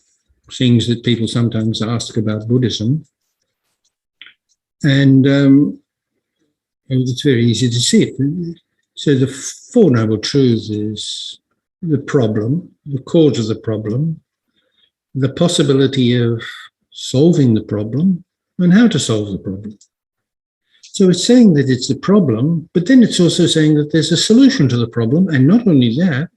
things that people sometimes ask about Buddhism. And it's very easy to see it. So the Four Noble Truths is the problem, the cause of the problem, the possibility of solving the problem and how to solve the problem. So it's saying that it's a problem, but then it's also saying that there's a solution to the problem. And not only that,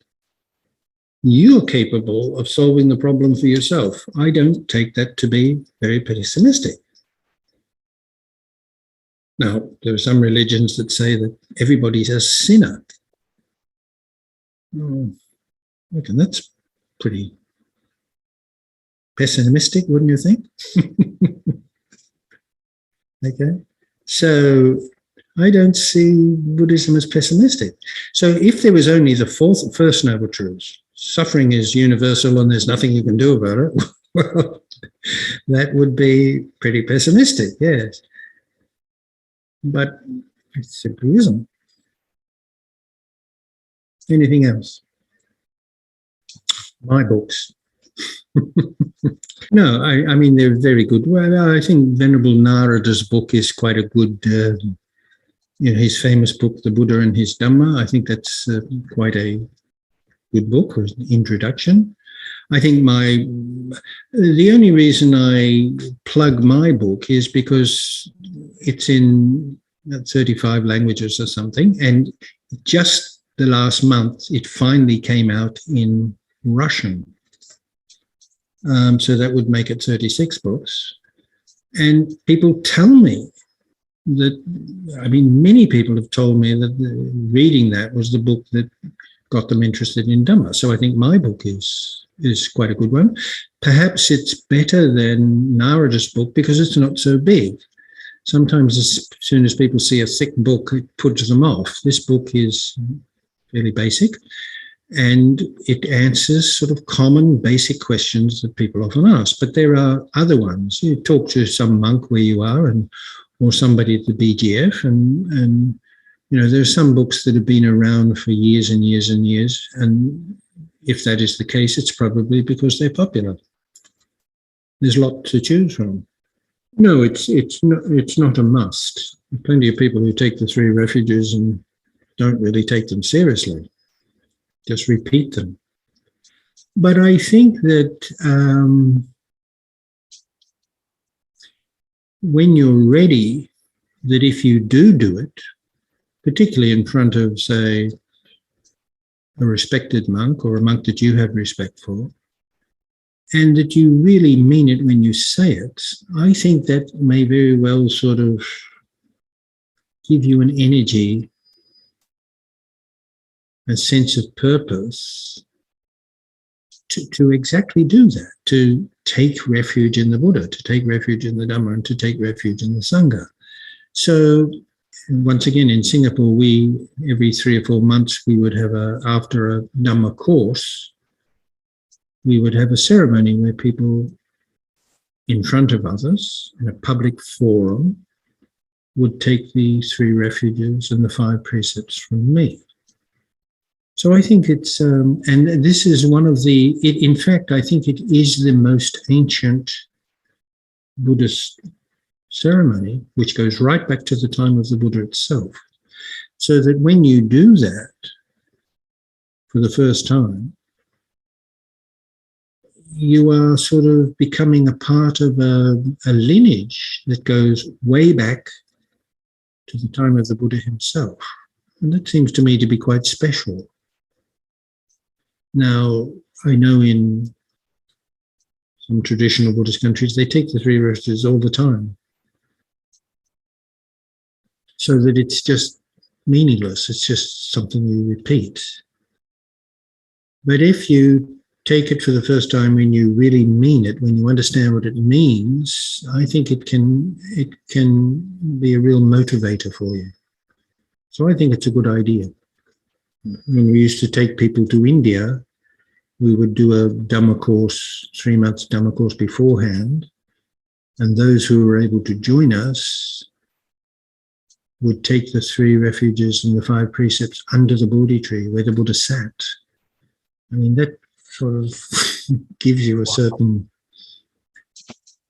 you're capable of solving the problem for yourself. I don't take that to be very pessimistic. Now, there are some religions that say that everybody's a sinner. Okay, that's pretty pessimistic, wouldn't you think? Okay, so I don't see Buddhism as pessimistic. So if there was only the first noble truth, suffering is universal and there's nothing you can do about it, well, that would be pretty pessimistic, yes. But it simply isn't. Anything else? My books. No, I mean, they're very good. Well, I think Venerable Narada's book is quite a good, his famous book, The Buddha and His Dhamma. I think that's quite a good book, or an introduction. I think the only reason I plug my book is because it's in 35 languages or something, and just the last month it finally came out in Russian. So that would make it 36 books. And people tell me that, many people have told me that reading that was the book that got them interested in Dhamma. So I think my book is quite a good one. Perhaps it's better than Narada's book because it's not so big. Sometimes as soon as people see a thick book, it puts them off. This book is fairly basic, and it answers sort of common basic questions that people often ask. But there are other ones. You talk to some monk where you are, or somebody at the BGF, and there are some books that have been around for years and years and years, and if that is the case, it's probably because they're popular. There's a lot to choose from. No, it's not a must. Plenty of people who take the 3 refuges and don't really take them seriously, just repeat them. But I think that when you're ready, that if you do it, particularly in front of, say, a respected monk or a monk that you have respect for, and that you really mean it when you say it, I think that may very well sort of give you an energy, a sense of purpose to exactly do that, to take refuge in the Buddha, to take refuge in the Dhamma, and to take refuge in the Sangha. So once again, in Singapore, every 3 or 4 months, we would have after a Dhamma course, we would have a ceremony where people in front of others in a public forum would take the 3 refuges and the 5 precepts from me. So I think it's, and this is one of in fact, I think it is the most ancient Buddhist ceremony, which goes right back to the time of the Buddha itself. So that when you do that for the first time, you are sort of becoming a part of a lineage that goes way back to the time of the Buddha himself. And that seems to me to be quite special. Now, I know in some traditional Buddhist countries, they take the 3 refuges all the time, so that it's just meaningless. It's just something you repeat. But if you take it for the first time when you really mean it, when you understand what it means, I think it can be a real motivator for you. So I think it's a good idea. When we used to take people to India, we would do a Dhamma course, 3 months Dhamma course beforehand, and those who were able to join us would take the 3 refuges and the 5 precepts under the Bodhi tree where the Buddha sat. I mean, that sort of gives you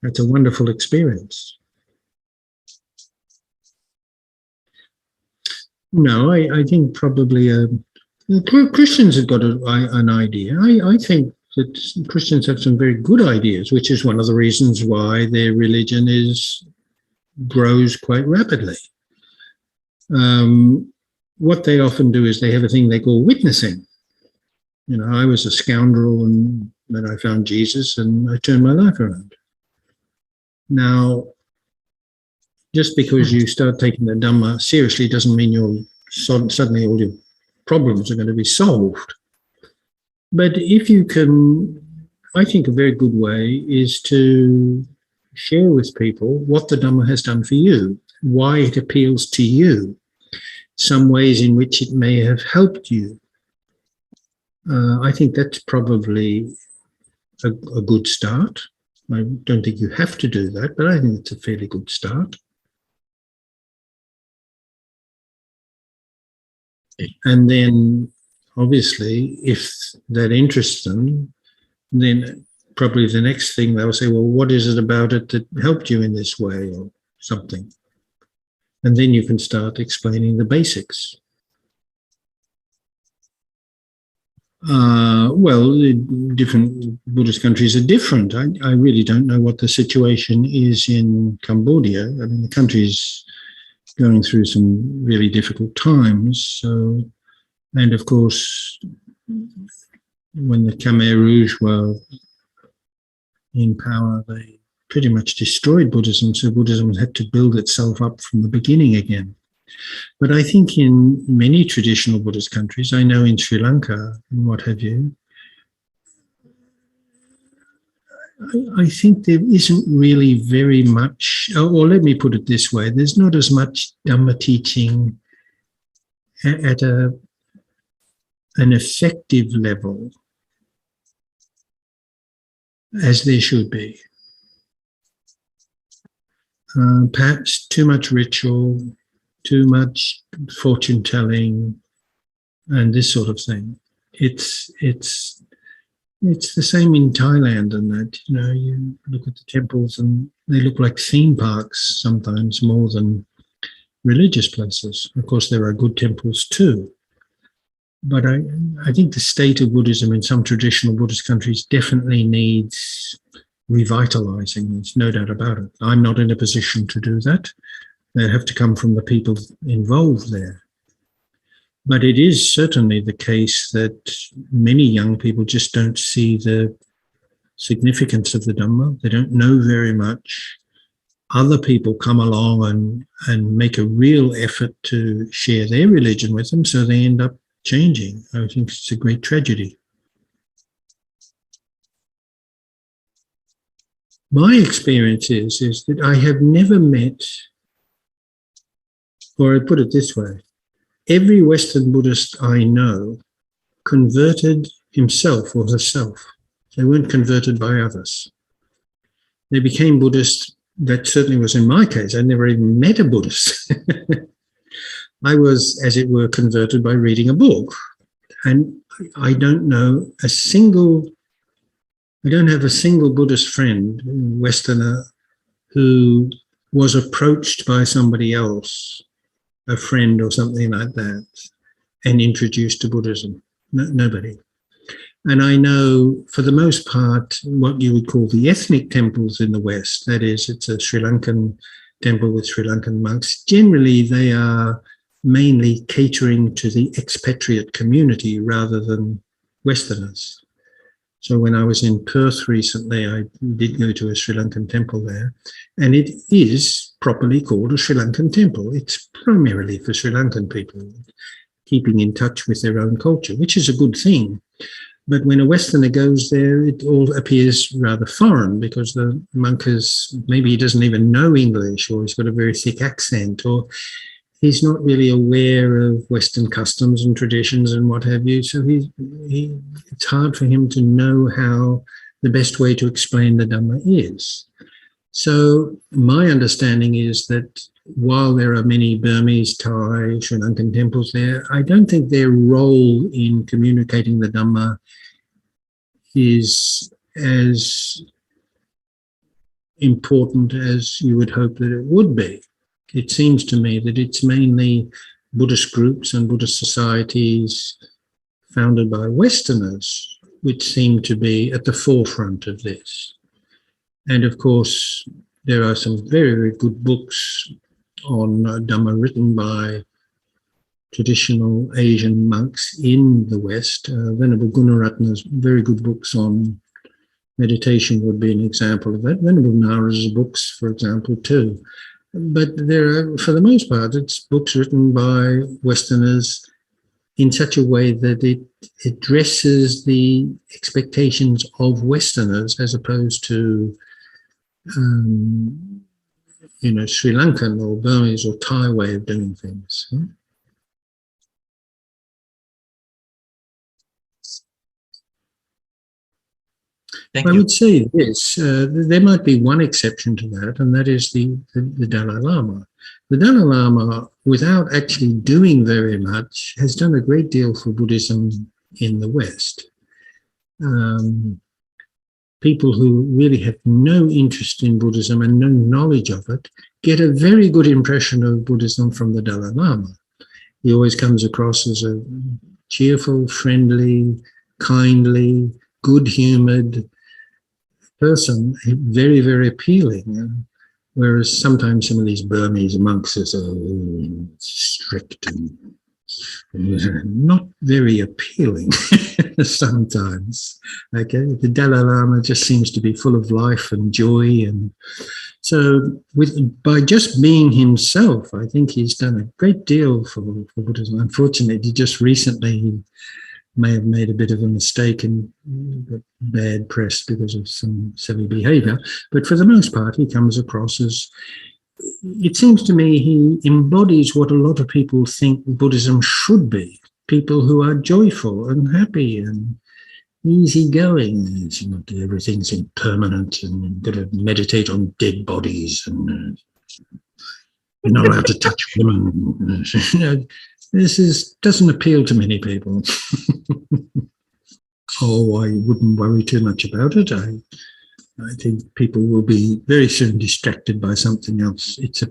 that's a wonderful experience. No, I think probably Christians have got an idea. I think that Christians have some very good ideas, which is one of the reasons why their religion grows quite rapidly. What they often do is they have a thing they call witnessing. You know, I was a scoundrel and then I found Jesus and I turned my life around. Now, just because you start taking the Dhamma seriously doesn't mean suddenly all your problems are going to be solved. But if you can, I think a very good way is to share with people what the Dhamma has done for you, why it appeals to you, some ways in which it may have helped you. I think that's probably a good start. I don't think you have to do that, but I think it's a fairly good start. And then, obviously, if that interests them, then probably the next thing they'll say, well, what is it about it that helped you in this way or something? And then you can start explaining the basics. Well, different Buddhist countries are different. I really don't know what the situation is in Cambodia. I mean, the country's going through some really difficult times. So, and of course, when the Khmer Rouge were in power, they pretty much destroyed Buddhism. So Buddhism had to build itself up from the beginning again. But I think in many traditional Buddhist countries, I know in Sri Lanka and what have you, I think there isn't really very much, or let me put it this way, there's not as much Dhamma teaching at an effective level as there should be. Perhaps too much ritual, too much fortune telling, and this sort of thing. It's the same in Thailand, and that, you know, you look at the temples and they look like theme parks sometimes more than religious places. Of course, there are good temples too. But I think the state of Buddhism in some traditional Buddhist countries definitely needs revitalizing. There's no doubt about it. I'm not in a position to do that. They have to come from the people involved there. But it is certainly the case that many young people just don't see the significance of the Dhamma. They don't know very much. Other people come along and make a real effort to share their religion with them, so they end up changing. I think it's a great tragedy. My experience is that I have never met, or I put it this way, every Western Buddhist I know converted himself or herself. They weren't converted by others. They became Buddhist. That certainly was in my case. I never even met a Buddhist. I was, as it were, converted by reading a book. And I don't have a single Buddhist friend, Westerner, who was approached by somebody else, a friend or something like that, and introduced to Buddhism. No, nobody. And I know, for the most part, what you would call the ethnic temples in the West, that is, it's a Sri Lankan temple with Sri Lankan monks, generally they are mainly catering to the expatriate community rather than Westerners. So when I was in Perth recently, I did go to a Sri Lankan temple there, and it is properly called a Sri Lankan temple. It's primarily for Sri Lankan people, keeping in touch with their own culture, which is a good thing. But when a Westerner goes there, it all appears rather foreign because the monk maybe he doesn't even know English, or he's got a very thick accent, or he's not really aware of Western customs and traditions and what have you. So it's hard for him to know how the best way to explain the Dhamma is. So my understanding is that while there are many Burmese, Thai, Sri Lankan temples there, I don't think their role in communicating the Dhamma is as important as you would hope that it would be. It seems to me that it's mainly Buddhist groups and Buddhist societies founded by Westerners which seem to be at the forefront of this. And of course, there are some very, very good books on Dhamma written by traditional Asian monks in the West. Venerable Gunaratna's very good books on meditation would be an example of that. Venerable Nara's books, for example, too. But there are, for the most part, it's books written by Westerners in such a way that it addresses the expectations of Westerners as opposed to, Sri Lankan or Burmese or Thai way of doing things. Thank I you. would say this, there might be one exception to that, and that is the Dalai Lama. The Dalai Lama, without actually doing very much, has done a great deal for Buddhism in the West. People who really have no interest in Buddhism and no knowledge of it get a very good impression of Buddhism from the Dalai Lama. He always comes across as a cheerful, friendly, kindly, good-humoured person, very, very appealing. Whereas sometimes some of these Burmese monks are so strict and not very appealing sometimes. Okay, the Dalai Lama just seems to be full of life and joy, and so by just being himself, I think he's done a great deal for Buddhism. Unfortunately, just recently he may have made a bit of a mistake and got bad press because of some silly behaviour. But for the most part, he comes across as, it seems to me, he embodies what a lot of people think Buddhism should be. People who are joyful and happy and easygoing. It's not everything's impermanent and you've got to meditate on dead bodies and you're not allowed to touch women. This doesn't appeal to many people. I wouldn't worry too much about it. I think people will be very soon distracted by something else. It's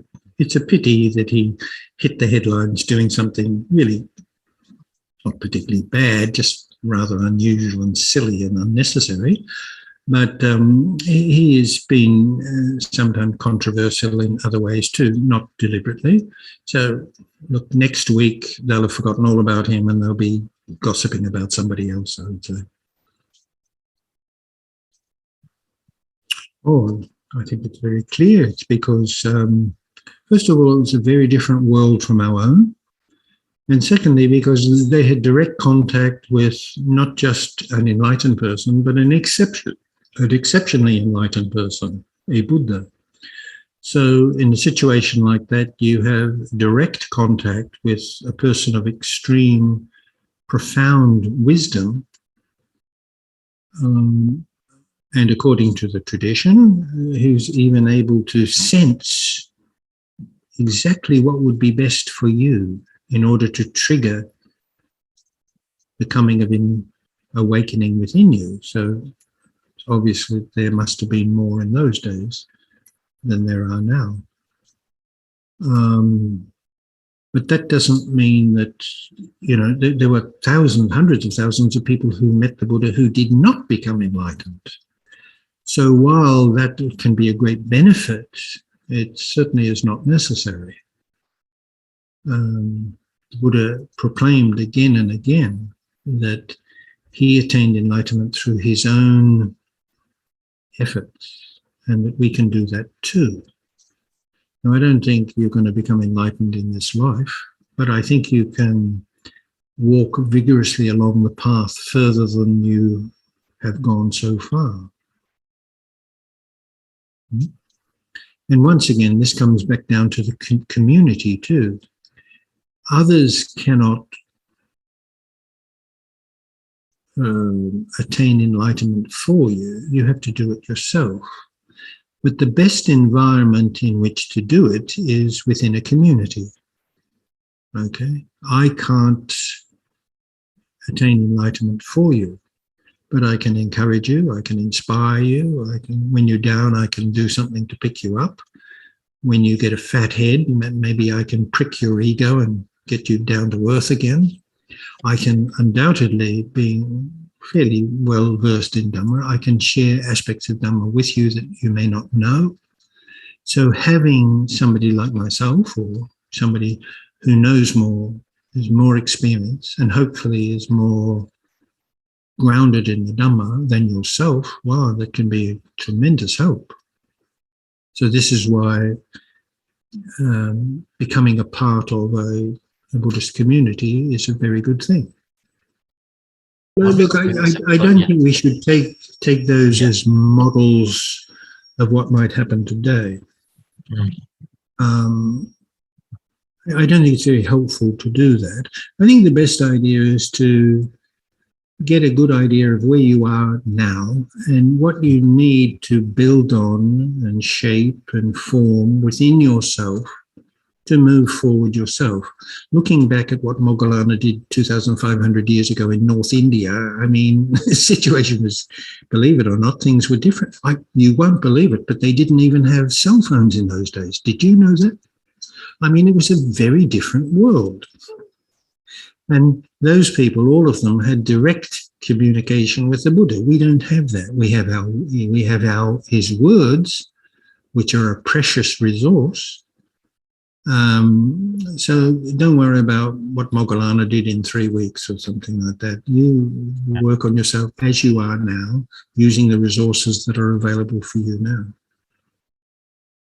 a pity that he hit the headlines doing something really not particularly bad, just rather unusual and silly and unnecessary. But he has been sometimes controversial in other ways too, not deliberately. So, look, next week they'll have forgotten all about him and they'll be gossiping about somebody else, I would say. I think it's very clear. It's because, first of all, it's a very different world from our own. And secondly, because they had direct contact with not just an enlightened person, but an exceptionally enlightened person, a Buddha. So in a situation like that, you have direct contact with a person of extreme, profound wisdom. And according to the tradition, who's even able to sense exactly what would be best for you in order to trigger the coming of awakening within you. So obviously there must have been more in those days than there are now. But that doesn't mean that, there were thousands, hundreds of thousands of people who met the Buddha who did not become enlightened. So while that can be a great benefit, it certainly is not necessary. The Buddha proclaimed again and again that he attained enlightenment through his own efforts, and that we can do that too. Now, I don't think you're going to become enlightened in this life, but I think you can walk vigorously along the path further than you have gone so far. And once again, this comes back down to the community too. Others cannot attain enlightenment for you. You have to do it yourself. But the best environment in which to do it is within a community. Okay? I can't attain enlightenment for you, but I can encourage you, I can inspire you, when you're down, I can do something to pick you up. When you get a fat head, maybe I can prick your ego and get you down to earth again. I can undoubtedly, being fairly well versed in Dhamma. I can share aspects of Dhamma with you that you may not know. So having somebody like myself or somebody who knows more, has more experience, and hopefully is more grounded in the Dhamma than yourself, wow, that can be a tremendous help. So this is why becoming a part of a Buddhist community is a very good thing. Well, look, I don't think we should take those as models of what might happen today. I don't think it's very helpful to do that. I think the best idea is to get a good idea of where you are now and what you need to build on and shape and form within yourself to move forward yourself. Looking back at what Moggallana did 2,500 years ago in North India, I mean, the situation was, believe it or not, things were different. You won't believe it, but they didn't even have cell phones in those days. Did you know that? I mean, it was a very different world. And those people, all of them, had direct communication with the Buddha. We don't have that. We have his words, which are a precious resource. So don't worry about what Moggallana did in 3 weeks or something like that. You work on yourself as you are now, using the resources that are available for you now.